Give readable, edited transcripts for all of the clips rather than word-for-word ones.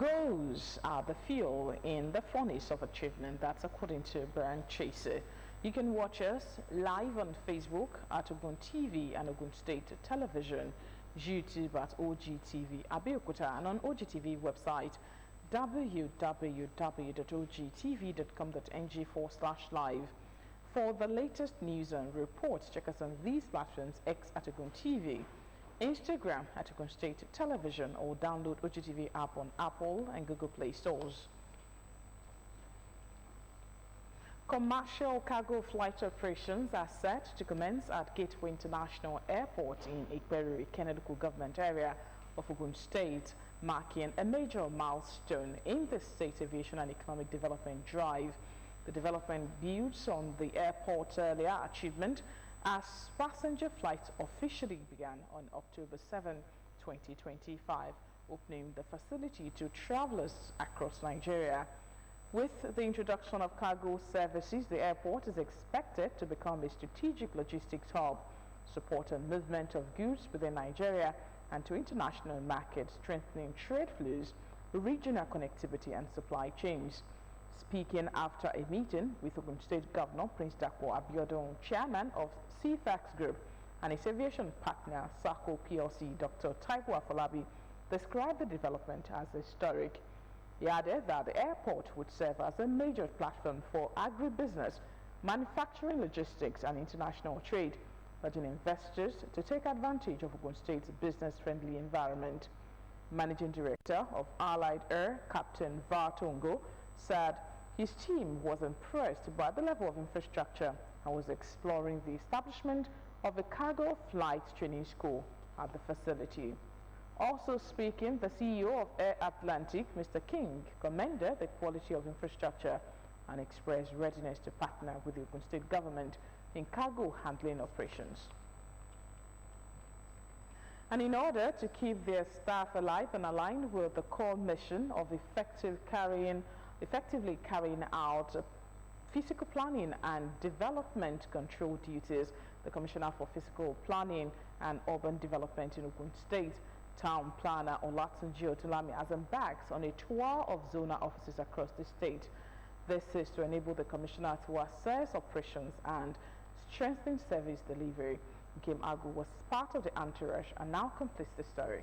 Goals are the fuel in the furnace of achievement. That's according to Brian Chaser. You can watch us live on Facebook at OGTV and Ogun State Television, YouTube at OGTV Abeokuta, and on OGTV website www.ogtv.com.ng/live. For the latest news and reports, check us on these platforms: X at Ogun TV, Instagram at Ogun State Television, or download OGTV app on Apple and Google Play stores. Commercial cargo flight operations are set to commence at Gateway International Airport in Ikperu, Keneduku government area of Ogun State, marking a major milestone in the state's aviation and economic development drive. The development builds on the airport's earlier achievement as passenger flights officially began on October 7, 2025, opening the facility to travelers across Nigeria. With the introduction of cargo services, the airport is expected to become a strategic logistics hub, supporting movement of goods within Nigeria and to international markets, strengthening trade flows, regional connectivity and supply chains. Speaking after a meeting with Ogun State Governor Prince Dapo Abiodun, chairman of CFAX Group, and its aviation partner, SACO PLC, Dr. Taiwo Afolabi, described the development as historic. He added that the airport would serve as a major platform for agribusiness, manufacturing, logistics, and international trade, urging investors to take advantage of Ogun State's business-friendly environment. Managing Director of Allied Air, Captain Vartongo, said his team was impressed by the level of infrastructure and was exploring the establishment of a cargo flight training school at the facility. Also speaking, the CEO of Air Atlantic, Mr. King, commended the quality of infrastructure and expressed readiness to partner with the Ogun State government in cargo handling operations. And in order to keep their staff alive and aligned with the core mission of effectively carrying out physical planning and development control duties, the Commissioner for Physical Planning and Urban Development in Ogun State, Town Planner Olatunji Otulami, has embarked on a tour of zonal offices across the state. This is to enable the Commissioner to assess operations and strengthen service delivery. Kim Agu was part of the entourage and now completes the story.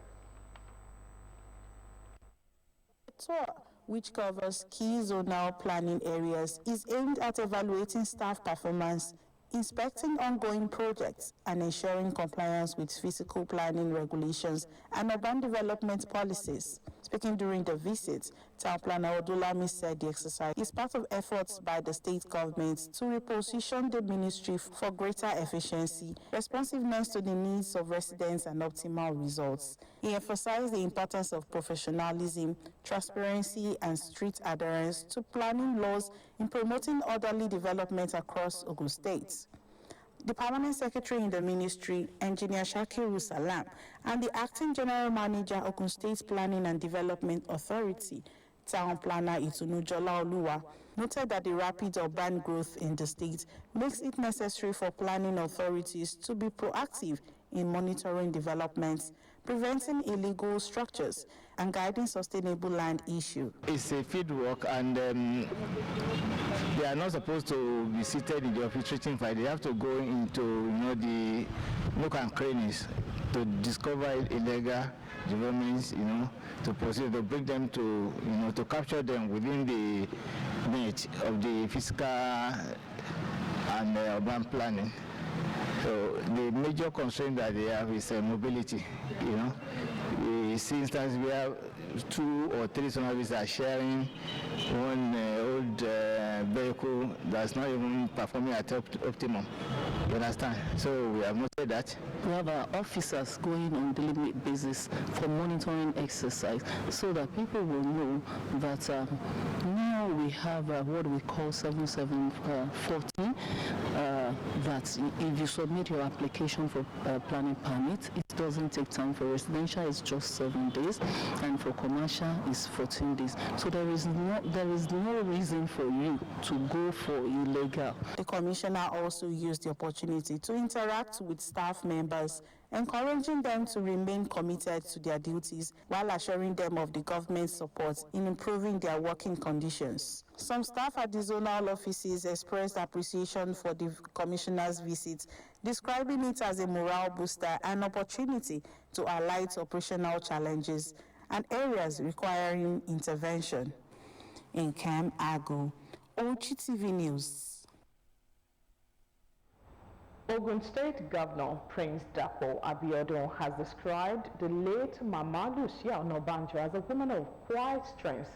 The tour, which covers key zonal planning areas, is aimed at evaluating staff performance, inspecting ongoing projects, and ensuring compliance with physical planning regulations and urban development policies. Speaking during the visit, Town Planner Odulami said the exercise is part of efforts by the state government to reposition the ministry for greater efficiency, responsiveness to the needs of residents, and optimal results. He emphasized the importance of professionalism, transparency, and strict adherence to planning laws in promoting orderly development across Ogun State. The Permanent Secretary in the Ministry, Engineer Shakiru Salam, and the Acting General Manager, Ogun State Planning and Development Authority, Town Planner Itunujola Oluwa, noted that the rapid urban growth in the state makes it necessary for planning authorities to be proactive in monitoring developments, preventing illegal structures, and guiding sustainable land issue. It's a field work, and they are not supposed to be seated in the office treating file. They have to go into the nook and crannies to discover illegal developments, to proceed, to bring them to, to capture them within the net of the physical and urban planning. So the major constraint that they have is mobility. We see instances where 2 or 3 sonorists are sharing one old vehicle that's not even performing at optimum. You understand? So we have noted that. We have our officers going on daily basis for monitoring exercise so that people will know that now we have what we call 7714, that if you submit your application for planning permit, it doesn't take time. For residential it's just 7 days, and for commercial it's 14 days. So there is no reason for you to go for illegal. The Commissioner also used the opportunity to interact with staff members encouraging them to remain committed to their duties while assuring them of the government's support in improving their working conditions. Some staff at the zonal offices expressed appreciation for the commissioner's visit, describing it as a morale booster and opportunity to highlight operational challenges and areas requiring intervention. In Cam Agu, OGTV News. Ogun State Governor Prince Dapo Abiodun has described the late Mama Lucia Onabanjo as a woman of quiet strength,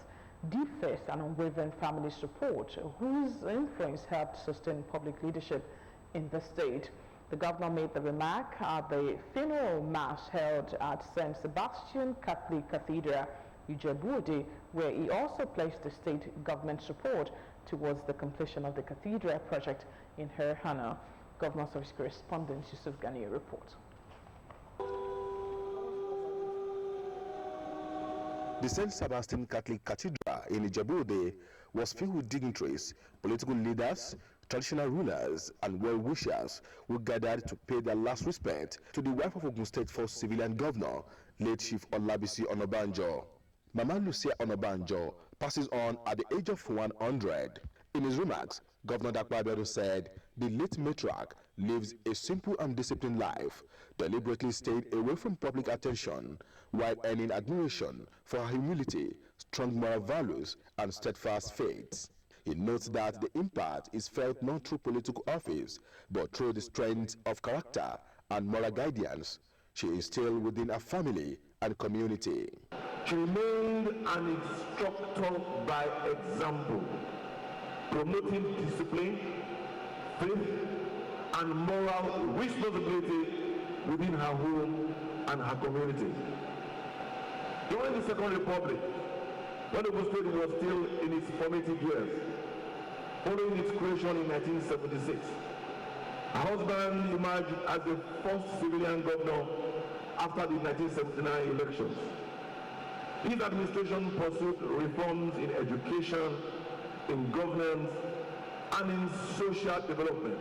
deep faith and unwavering family support, whose influence helped sustain public leadership in the state. The governor made the remark at the funeral mass held at St. Sebastian Catholic Cathedral, Ijebu-Ode, where he also placed the state government support towards the completion of the cathedral project in her honor. Governor's Office correspondent Yusuf Ghani reports. The St. Sebastian Catholic Cathedral in Ijebu-Ode was filled with dignitaries, political leaders, traditional rulers, and well-wishers who gathered to pay their last respect to the wife of Ogun State First Civilian Governor, late Chief Olabisi Onabanjo. Mama Lucia Onabanjo passes on at the age of 100. In his remarks, Governor Dapo Abiodun said the late matriarch lives a simple and disciplined life, deliberately stayed away from public attention while earning admiration for her humility, strong moral values, and steadfast faith. He notes that the impact is felt not through political office, but through the strength of character and moral guidance she instilled within her family and community. She remained an instructor by example, promoting discipline, faith, and moral responsibility within her home and her community. During the Second Republic, when Ogun State was still in its formative years, following its creation in 1976, her husband emerged as the first civilian governor after the 1979 elections. His administration pursued reforms in education, in governance, and in social development.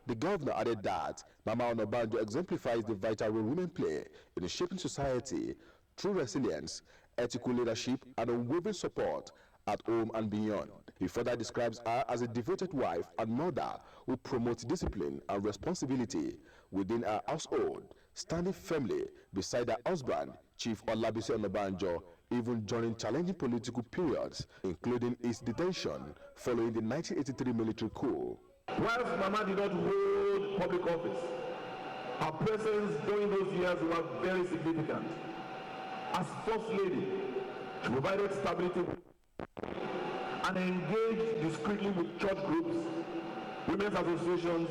The governor added that Mama Onabanjo exemplifies the vital role women play in shaping society through resilience, ethical leadership, and unwavering support at home and beyond. He further describes her as a devoted wife and mother who promotes discipline and responsibility within her household, standing firmly beside her husband, Chief Olabisi Onabanjo, even during challenging political periods, including his detention following the 1983 military coup. Whilst Mama did not hold public office, her presence during those years was very significant. As First Lady, she provided stability and engaged discreetly with church groups, women's associations,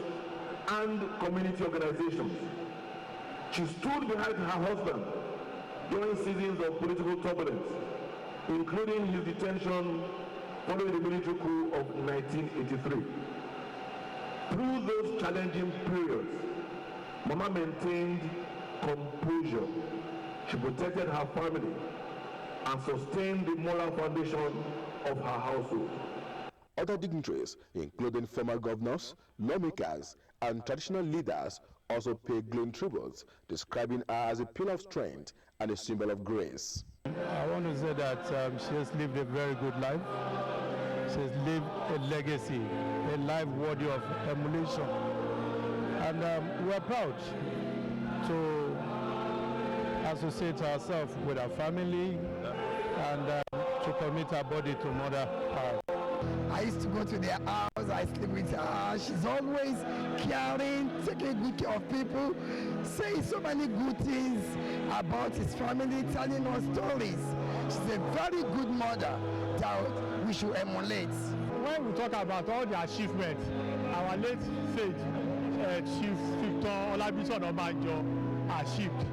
and community organizations. She stood behind her husband during seasons of political turbulence, including his detention following the military coup of 1983. Through those challenging periods, Mama maintained composure. She protected her family and sustained the moral foundation of her household. Other dignitaries, including former governors, lawmakers, and traditional leaders, also paid glowing tributes, describing her as a pillar of strength and a symbol of grace. I want to say that she has lived a very good life. She has lived a legacy, a life worthy of emulation. And we are proud to associate ourselves with our family and to commit our body to Mother Earth. I used to go to their house, I sleep with her. She's always caring, taking good care of people, saying so many good things about his family, telling us stories. She's a very good mother that we should emulate. When we talk about all the achievements, our late sage, Chief Victor Olabisi Onabanjo achieved.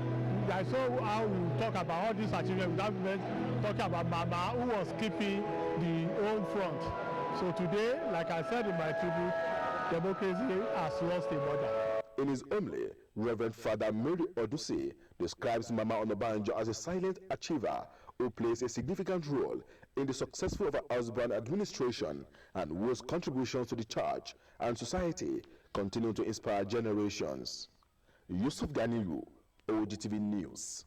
I saw how we talk about all these achievements without talking about Mama, who was keeping the home front. So today, like I said in my tribute, democracy has lost a mother. In his homily, Reverend Father Mary Odusi describes Mama Onabanjo as a silent achiever who plays a significant role in the successful of her husband's administration and whose contributions to the church and society continue to inspire generations. Yusuf Ganiyu, OGTV News.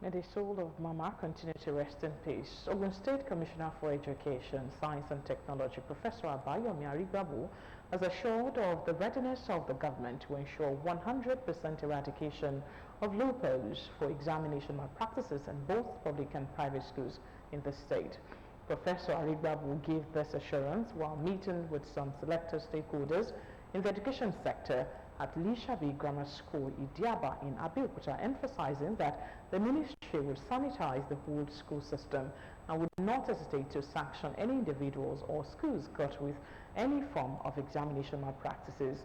May the soul of Mama continue to rest in peace. Ogun State Commissioner for Education, Science and Technology, Professor Abayomi Arigbabu, has assured of the readiness of the government to ensure 100% eradication of loopholes for examination malpractices in both public and private schools in the state. Professor Arigbabu gave this assurance while meeting with some selected stakeholders in the education sector at Lishabi Grammar School, Idiaba in Abeokuta, emphasizing that the ministry will sanitize the whole school system and would not hesitate to sanction any individuals or schools caught with any form of examination malpractices.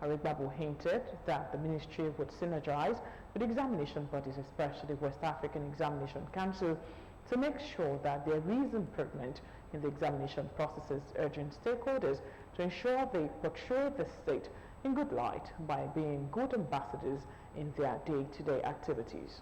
Arigbabu hinted that the ministry would synergize with examination bodies, especially West African Examination Council, to make sure that there is improvement in the examination processes, urging stakeholders to ensure they portray the state in good light by being good ambassadors in their day-to-day activities.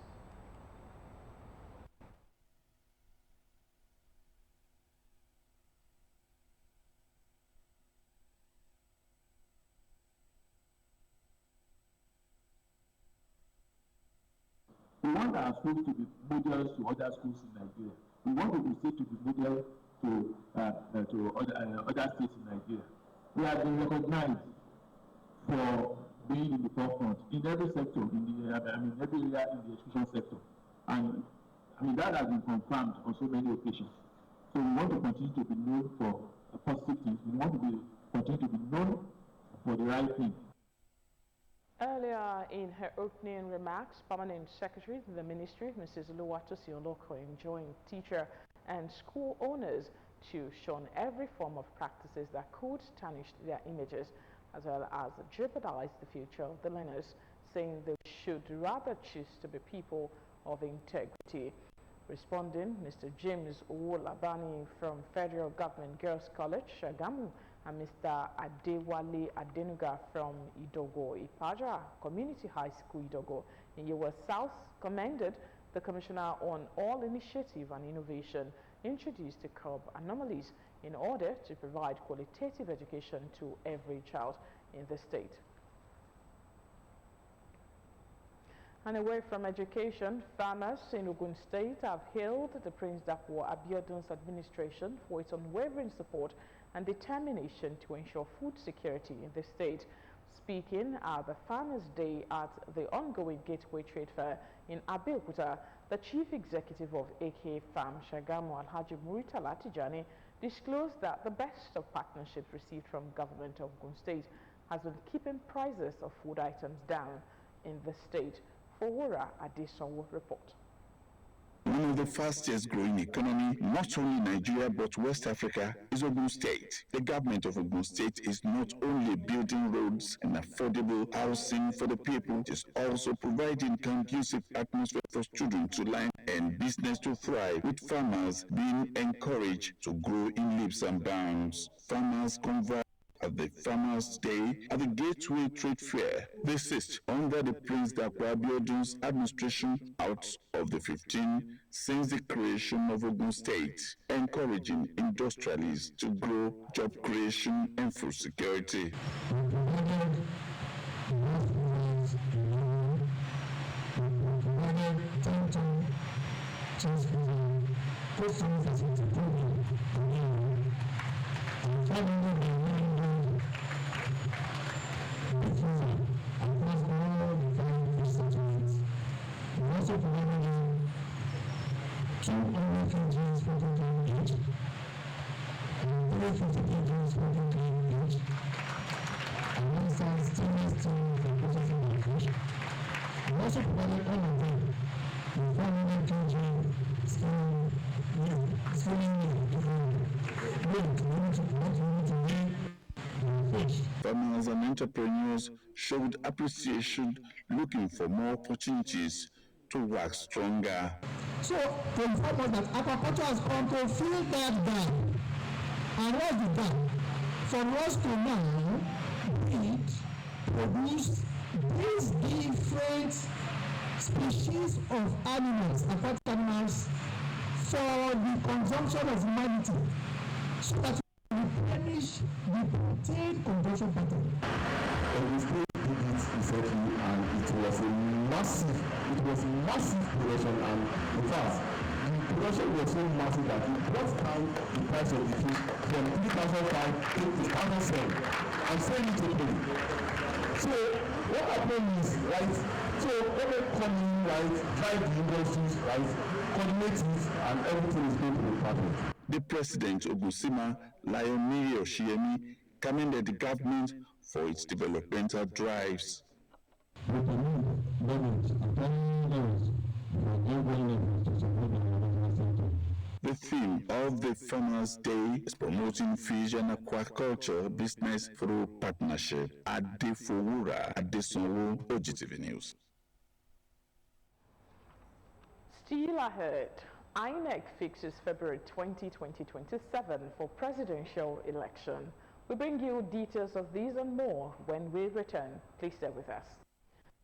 We want our schools to be models to other schools in Nigeria. We want the state to be model to other states in Nigeria. We have been recognized for being in the forefront in every sector, in the every area in the education sector, and that has been confirmed on so many occasions. So we want to continue to be known for positive things. We want to continue to be known for the right thing. Earlier in her opening remarks, Permanent Secretary to the Ministry, Mrs. Oluwatosi Oloko, enjoined teacher and school owners to shun every form of practices that could tarnish their images as well as jeopardize the future of the learners, saying they should rather choose to be people of integrity. Responding, Mr. James Owolabani from Federal Government Girls College, Shagamu, and Mr. Adewale Adenuga from Idogo Ipaja Community High School, Idogo in Yewa South, commended the Commissioner on all initiative and innovation introduced to curb anomalies in order to provide qualitative education to every child in the state. And away from education, farmers in Ogun State have hailed the Prince Dapo Abiodun's administration for its unwavering support and determination to ensure food security in the state. Speaking at the Farmers' Day at the ongoing Gateway Trade Fair in Abeokuta, the Chief Executive of AK Farm, Shagamu Alhaji Muritala Tijani, disclosed that the best of partnerships received from government of Ogun State has been keeping prices of food items down in the state. For Wora Adesanwo report. One of the fastest growing economy, not only Nigeria but West Africa, is Ogun State. The government of Ogun State is not only building roads and affordable housing for the people, it is also providing conducive atmosphere for children to learn and business to thrive, with farmers being encouraged to grow in leaps and bounds. Farmers converge at the Farmers' Day at the Gateway Trade Fair. This is under the Prince Dapo Abiodun's administration out of the 15 since the creation of Ogun State, encouraging industrialists to grow, job creation and food security. Farmers and entrepreneurs showed appreciation, looking for more opportunities to work stronger. So, to inform us that aquaculture has come to fill that gap. And what's the gap? For us to now breed, produce these different species of animals, aquatic animals, for the consumption of humanity, so that we replenish the protein consumption pattern. was a massive production, and in fact, the production was so massive that it brought down the price of the thing from 3,500 to 1,007. I'm saying it openly. So what happened is, right, so government come in, right, drive the industries, right, coordinate it, and everything is going to be perfect. The President Ogusima Layomiri Oshiemi commended the government for its developmental drives. The theme of the Farmers' Day is promoting fish and aquaculture business through partnership. Adefowura Adesonwo, OGTV News. Still ahead, INEC fixes February 20, 2027 for presidential election. We bring you details of these and more when we return. Please stay with us.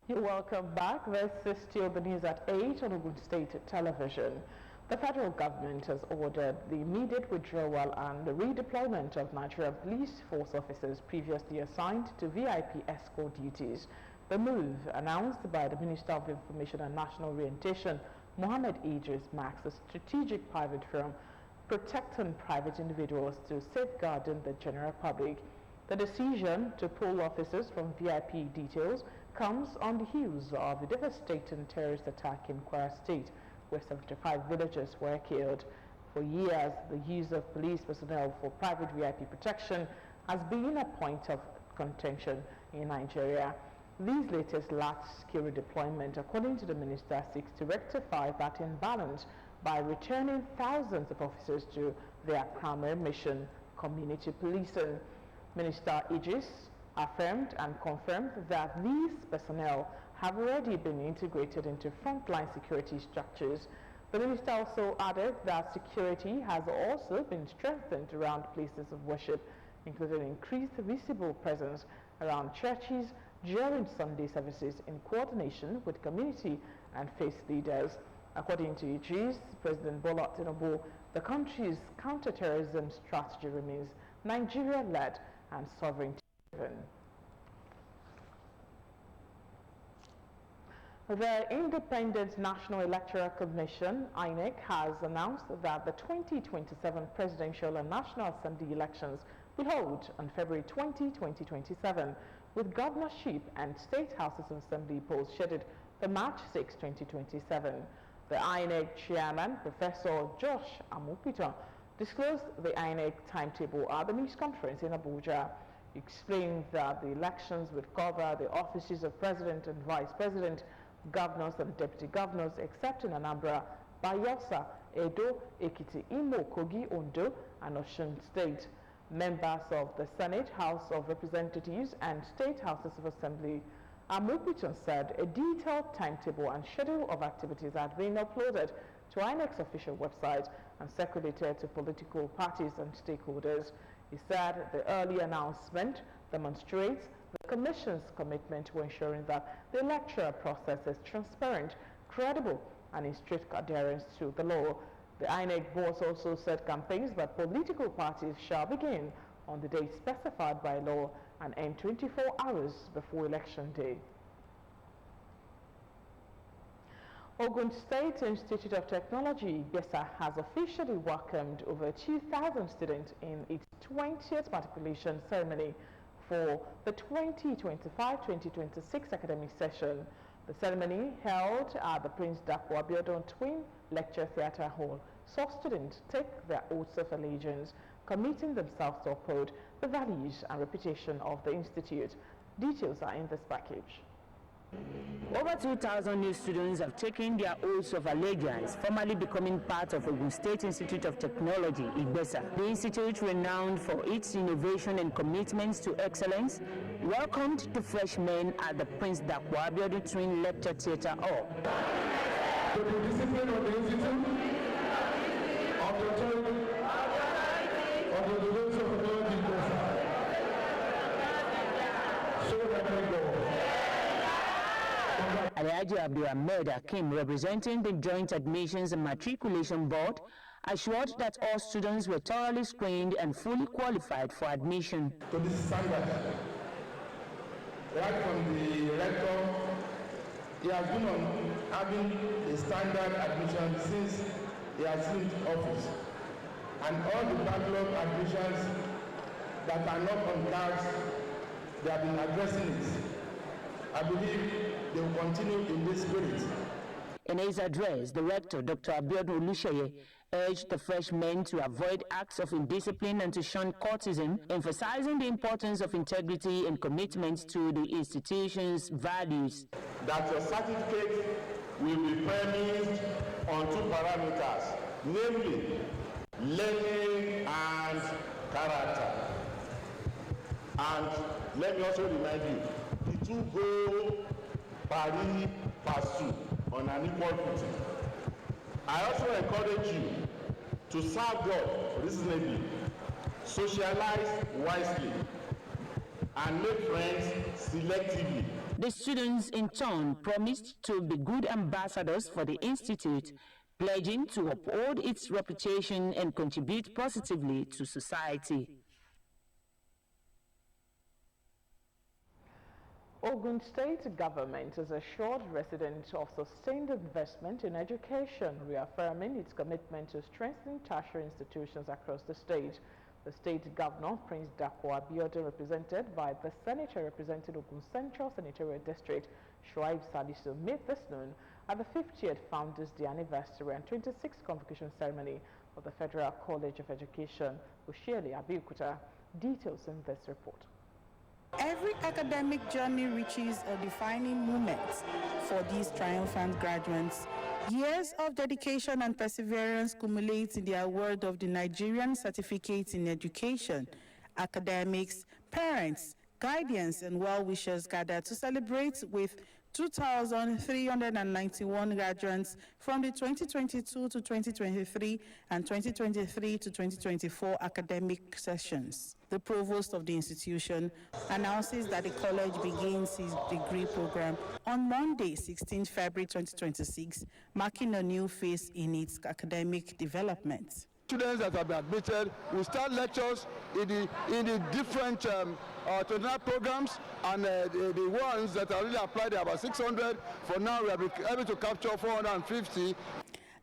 You're welcome back. This is still the news at 8 on Ogun State Television. The federal government has ordered the immediate withdrawal and the redeployment of Nigerian police force officers previously assigned to VIP escort duties. The move, announced by the Minister of Information and National Orientation, Mohammed Idris, marks a strategic pivot from protecting private individuals to safeguarding the general public. The decision to pull officers from VIP details comes on the heels of a devastating terrorist attack in Kwara State, where 75 villagers were killed. For years, the use of police personnel for private VIP protection has been a point of contention in Nigeria. These latest large-scale redeployment, according to the minister, seeks to rectify that imbalance by returning thousands of officers to their primary mission, community policing. Minister Idris affirmed and confirmed that these personnel have already been integrated into frontline security structures. The minister also added that security has also been strengthened around places of worship, including increased visible presence around churches during Sunday services in coordination with community and faith leaders. According to Idris, President Bola Tinubu, the country's counter-terrorism strategy remains Nigeria-led and sovereignty-driven. The Independent National Electoral Commission, INEC, has announced that the 2027 presidential and National Assembly elections will hold on February 20, 2027, with governorship and state houses of assembly polls scheduled for March 6, 2027. The INEC chairman, Professor Josh Amupita, disclosed the INEC timetable at the news conference in Abuja. He explained that the elections would cover the offices of president and vice president, governors and deputy governors, except in Anambra, Bayelsa, Edo, Ekiti, Imo, Kogi, Ondo, and Osun State. Members of the Senate, House of Representatives, and State Houses of Assembly. Amupiton said a detailed timetable and schedule of activities had been uploaded to INEC's official website and circulated to political parties and stakeholders. He said the early announcement demonstrates the Commission's commitment to ensuring that the electoral process is transparent, credible, and in strict adherence to the law. The INEC board also said campaigns by political parties shall begin on the date specified by law and end 24 hours before election day. Ogun State Institute of Technology, BESA, has officially welcomed over 2,000 students in its 20th matriculation ceremony for the 2025-2026 academic session. The ceremony, held at the Prince Dakwa Abiodun Twin Lecture Theatre Hall, saw students take their oaths of allegiance, committing themselves to uphold the values and reputation of the institute. Details are in this package. Over 2,000 new students have taken their oaths of allegiance, formally becoming part of Ogun State Institute of Technology, IGBESA. The institute, renowned for its innovation and commitments to excellence, welcomed the freshmen at the Prince Dakwa Abiodun Twin Lecture Theatre Hall. The discipline of the institute, of the authority, of the devotion of the Lord IGBESA. So that we go. Alhaji Abdul Ahmed Hakim, representing the Joint Admissions and Matriculation Board, assured that all students were thoroughly screened and fully qualified for admission. To this standard, right from the rector He has been on having a standard admission since he assumed office, and all the backlog admissions that are not on cards, they have been addressing it. I believe they will continue in this spirit. In his address, the rector, Dr. Abiodun Olusoye, urged the freshmen to avoid acts of indiscipline and to shun courtesan, emphasizing the importance of integrity and commitment to the institution's values. That your certificate will be premised on two parameters, namely learning and character. And let me also remind you, the two go pari passu on an equal footing. I also encourage you to serve God reasonably, socialize wisely, and make friends selectively. The students, in turn, promised to be good ambassadors for the institute, pledging to uphold its reputation and contribute positively to society. Ogun State government has assured residents of sustained investment in education, reaffirming its commitment to strengthen tertiary institutions across the state. The state governor, Prince Dapo Abiodun, represented by the senator representing Ogun Central Senatorial District, Shuaib Salisu, met this noon at the 50th Founders Day anniversary and 26th convocation ceremony of the Federal College of Education, Ushiele, Abeokuta. Details in this report. Every academic journey reaches a defining moment for these triumphant graduates. Years of dedication and perseverance culminate in the award of the Nigerian Certificate in Education. Academics, parents, guardians, and well-wishers gather to celebrate with 2,391 graduates from the 2022 to 2023 and 2023 to 2024 academic sessions. The provost of the institution announces that the college begins its degree program on Monday, 16 February 2026, marking a new phase in its academic development. Students that have been admitted will start lectures in the different tutorial programs, and the ones that are really applied are about 600. For now, we have been able to capture 450.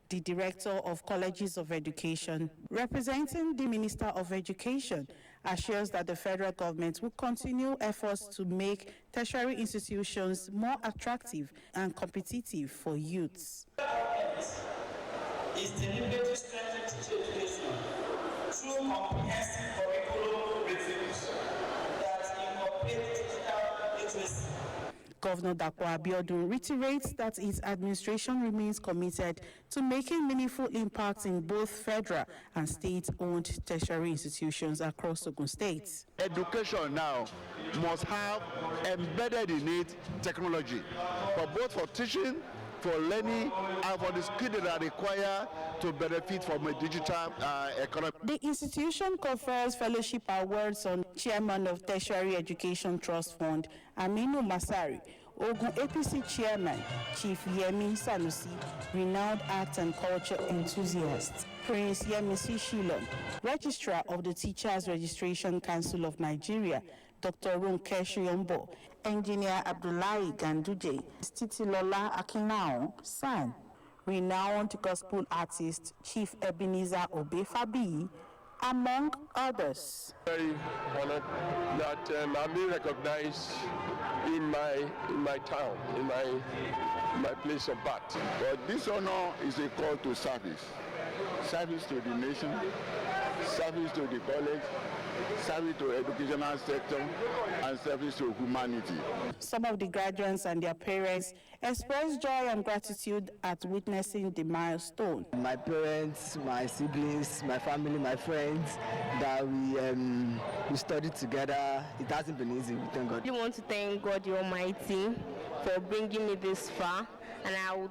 The Director of Colleges of Education, representing the Minister of Education, assures that the federal government will continue efforts to make tertiary institutions more attractive and competitive for youths. Is deliberate to strengthen teacher education through comprehensive curriculum reviews that incorporate digital literacy. Governor Dapo Abiodun reiterates that his administration remains committed to making meaningful impacts in both federal and state-owned tertiary institutions across Ogun State. Education now must have embedded in it technology, but both for teaching, for learning, and for the skills that are required to benefit from a digital economy. The institution confers fellowship awards on Chairman of Tertiary Education Trust Fund, Aminu Masari, Ogun APC Chairman, Chief Yemi Sanusi, renowned art and culture enthusiast, Prince Yemisi Shilon, Registrar of the Teachers Registration Council of Nigeria, Dr. Runke Shiyombo, Engineer Abdullahi Ganduje, Titilola Akinao, San, renowned gospel artist Chief Ebenezer Obefabi, among others. Very honored that I'm being recognized in my town, in my place of birth. But this honor is a call to service. Service to the nation, service to the college, service to educational sector, and service to humanity. Some of the graduates and their parents expressed joy and gratitude at witnessing the milestone. My parents, my siblings, my family, my friends, that we studied together. It hasn't been easy, we thank God. I want to thank God the Almighty for bringing me this far, and I would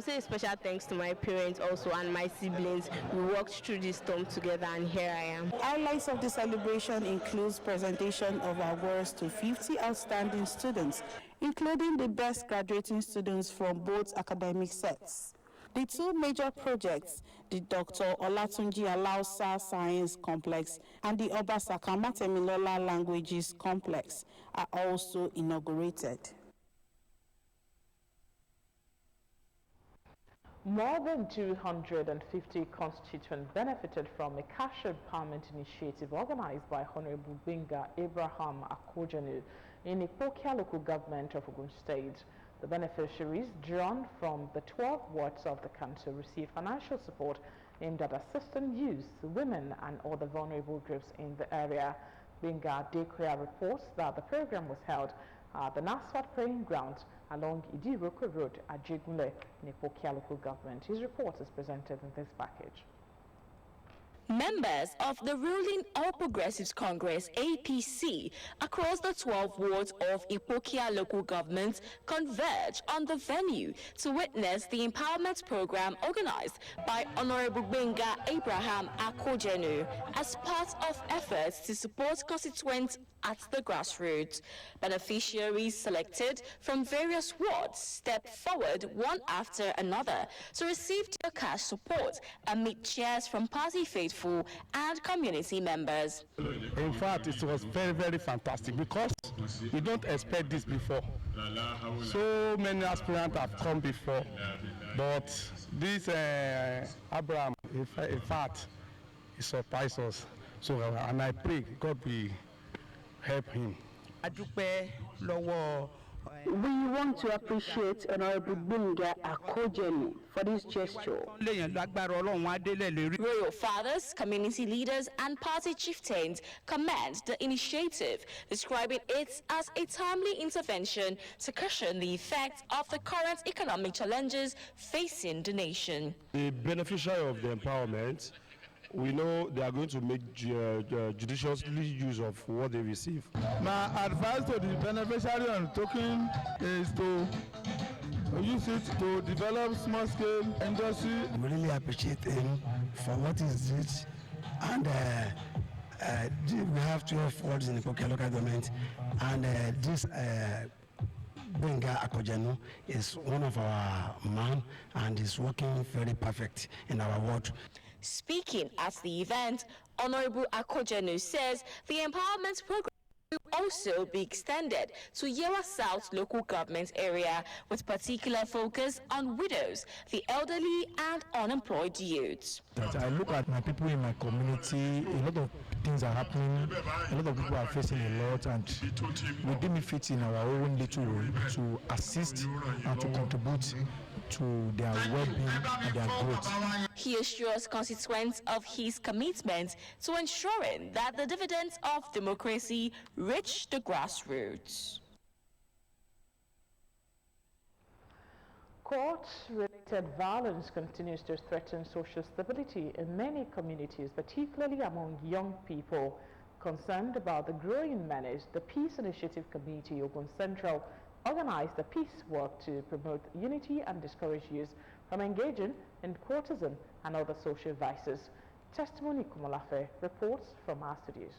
say a special thanks to my parents also and my siblings. We worked through this storm together, and here I am. Highlights of the celebration includes presentation of awards to 50 outstanding students, including the best graduating students from both academic sets. The two major projects, the Dr. Olatunji Alausa Science Complex and the Obasaka Matemilola Languages Complex, are also inaugurated. More than 250 constituents benefited from a cash empowerment initiative organized by Honorable Benga Abraham Akojanu in Ipokia local government of Ogun State. The beneficiaries, drawn from the 12 wards of the council, receive financial support aimed at assisting youth, women and other vulnerable groups in the area. Benga Dekria reports that the program was held at the Nasfat Praying Ground along Idiroko Road at Jigunle in Ipokia local government. His report is presented in this package. Members of the ruling All Progressives Congress APC across the 12 wards of Ipokia local government converge on the venue to witness the empowerment program organized by Honorable Benga Abraham Akojanu as part of efforts to support constituents at the grassroots. Beneficiaries selected from various wards stepped forward one after another to receive their cash support amid cheers from party faithful and community members. In fact, it was very, very fantastic because we don't expect this before. So many aspirants have come before, but this Abraham, in fact, he surprised us. So, and I pray God will help him. We want to appreciate Honorable Benga Akojanu for this gesture. Royal fathers, community leaders and party chieftains commend the initiative, describing it as a timely intervention to cushion the effects of the current economic challenges facing the nation. The beneficiary of the empowerment, we know they are going to make judiciously use of what they receive. My advice to the beneficiary on token is to use it to develop small-scale industry. We really appreciate him for what is this, and we have 12 wards in the Ipokia local government, and this Benga Akojanu is one of our men and is working very perfect in our ward. Speaking at the event, Honorable Akojanu says the empowerment program will also be extended to Yewa South local government area with particular focus on widows, the elderly and unemployed youths. I look at my people in my community, a lot of things are happening, a lot of people are facing a lot, and we deem it fit in our own little role to assist and to contribute to their well-being and their growth. He assures constituents of his commitment to ensuring that the dividends of democracy reach the grassroots. Court-related violence continues to threaten social stability in many communities, particularly among young people. Concerned about the growing menace, the Peace Initiative Committee, Ogun Central, organized a peace work to promote unity and discourage youth from engaging in courtesan and other social vices. Testimony Kumalafe reports from our studios.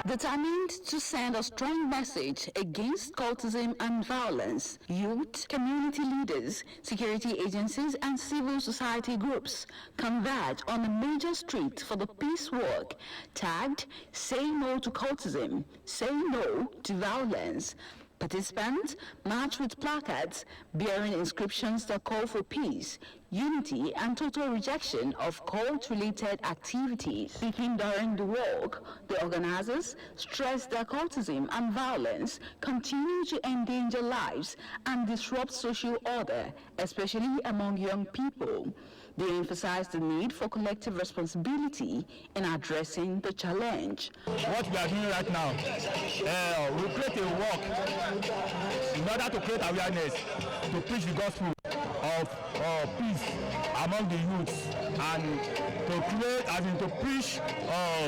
Determined to send a strong message against cultism and violence, youth, community leaders, security agencies and civil society groups converge on a major street for the peace work tagged "Say No to Cultism, Say No to Violence." Participants march with placards bearing inscriptions that call for peace, unity, and total rejection of cult-related activities. Speaking during the walk, the organizers stressed that cultism and violence continue to endanger lives and disrupt social order, especially among young people. They emphasized the need for collective responsibility in addressing the challenge. What we are doing right now, we create a walk in order to create awareness, to preach the gospel of peace among the youths, and to create, as in to preach,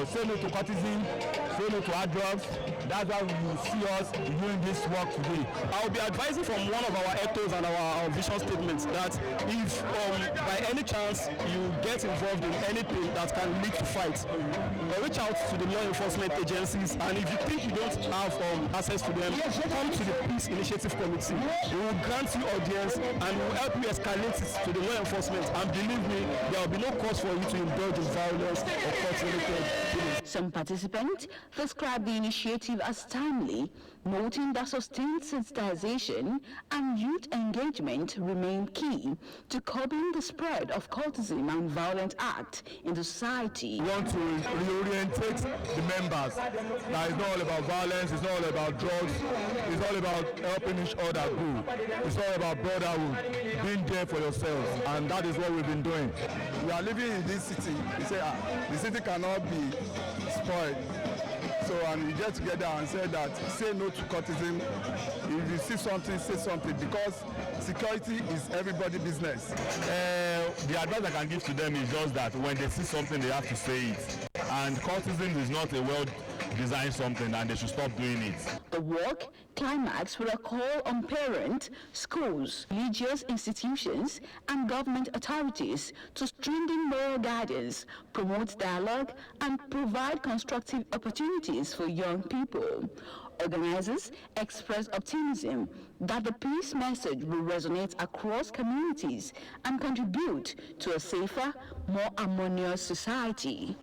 say no to cultism, say no to hard drugs. That's why you see us doing this work today. I'll be advising from one of our ethos and our vision statements that if by any chance you get involved in anything that can lead to fights, reach out to the law enforcement agencies, and if you think you don't have access to them, come to the Peace Initiative Committee. We will grant you audience and we will help you escalate it to the law enforcement, and believe me, there will be no cause for you to indulge in violence or cult-related things. Some participants described the initiative perspective as timely, noting that sustained sensitization and youth engagement remain key to curbing the spread of cultism and violent acts in society. We want to reorientate the members. That it's not all about violence, it's not all about drugs, it's all about helping each other grow. It's all about brotherhood, being there for yourselves, and that is what we've been doing. We are living in this city. We say the city cannot be spoiled. So, and we get together and say that say no to cultism. If you see something, say something, because security is everybody's business. The advice I can give to them is just that when they see something, they have to say it. And cultism is not a well-designed something, and they should stop doing it. The walk climaxed with a call on parents, schools, religious institutions, and government authorities to strengthen moral guidance, promote dialogue, and provide constructive opportunities for young people. Organizers expressed optimism that the peace message will resonate across communities and contribute to a safer, more harmonious society.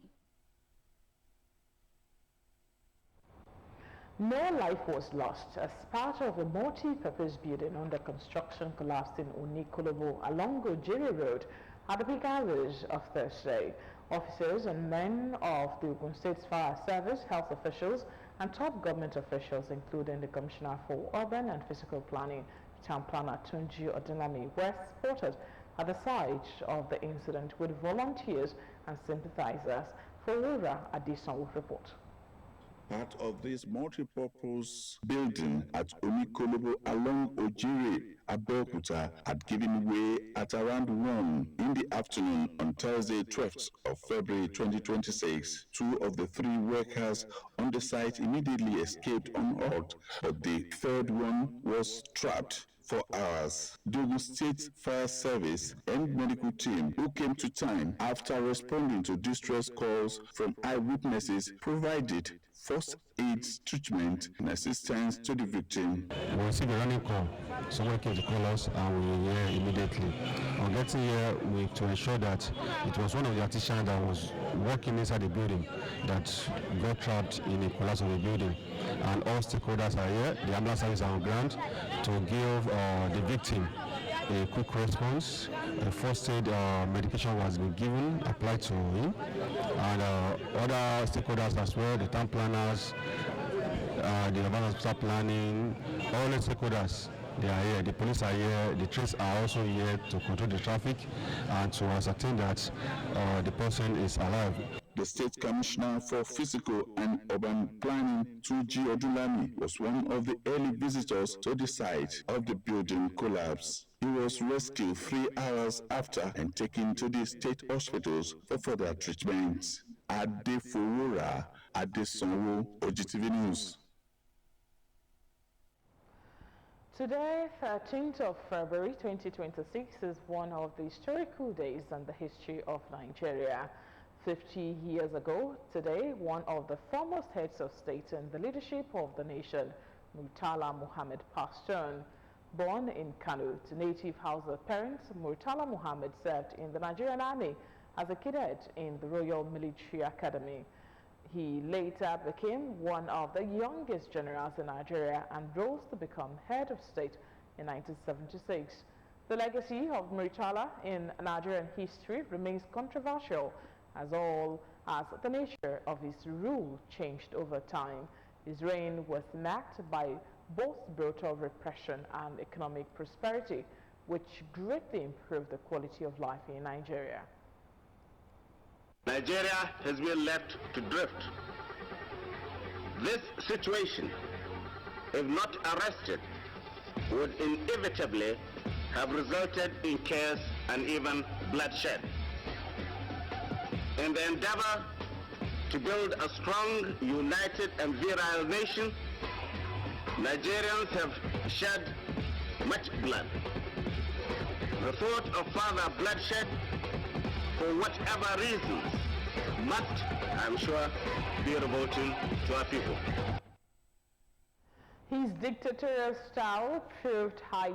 No life was lost as part of a multi-purpose building under construction collapsed in Onikolobo along Ojiri Road at the peak hours of Thursday. Officers and men of the Ogun State Fire Service, health officials, and top government officials, including the Commissioner for Urban and Physical Planning, Town Planner Tunji Odinlami, were spotted at the site of the incident with volunteers and sympathizers. For Ura Adison report. Part of this multi-purpose building at Onikolobo along Ojiri, Abeokuta, had given way at around 1 in the afternoon on Thursday, 12th of February 2026. 2 of the 3 workers on the site immediately escaped unhurt, but the third one was trapped for hours. The Ogun State Fire Service and medical team, who came to time after responding to distress calls from eyewitnesses, provided first aid treatment and assistance to the victim. We received a running call. Someone came to call us and we were here immediately. On getting here, to ensure that it was one of the artisans that was working inside the building that got trapped in a collapse of the building. And all stakeholders are here. The ambulance service are on ground to give the victim a quick response. A first aid medication was been given, applied to him, and other stakeholders as well, the town planners, the urban hospital planning, all the stakeholders, they are here. The police are here. The trains are also here to control the traffic and to ascertain that the person is alive. The State Commissioner for Physical and Urban Planning, Tunji Odinlami, was one of the early visitors to the site of the building collapse. He was rescued 3 hours after and taken to the state hospitals for further treatment. Adefowora Adesonwo, OGTV News. Today, 13th of February 2026, is one of the historical days in the history of Nigeria. 50 years ago today, one of the foremost heads of state in the leadership of the nation, Murtala Muhammad, passed on. Born in Kano to native Hausa parents, Murtala Muhammad served in the Nigerian Army as a cadet in the Royal Military Academy. He later became one of the youngest generals in Nigeria and rose to become head of state in 1976. The legacy of Murtala in Nigerian history remains controversial, as the nature of his rule changed over time. His reign was marked by both brutal repression and economic prosperity, which greatly improved the quality of life in Nigeria. Nigeria has been left to drift. This situation, if not arrested, would inevitably have resulted in chaos and even bloodshed. In the endeavor to build a strong, united, and virile nation, Nigerians have shed much blood. The thought of further bloodshed, for whatever reasons, must, I'm sure, be revolting to our people. His dictatorial style proved high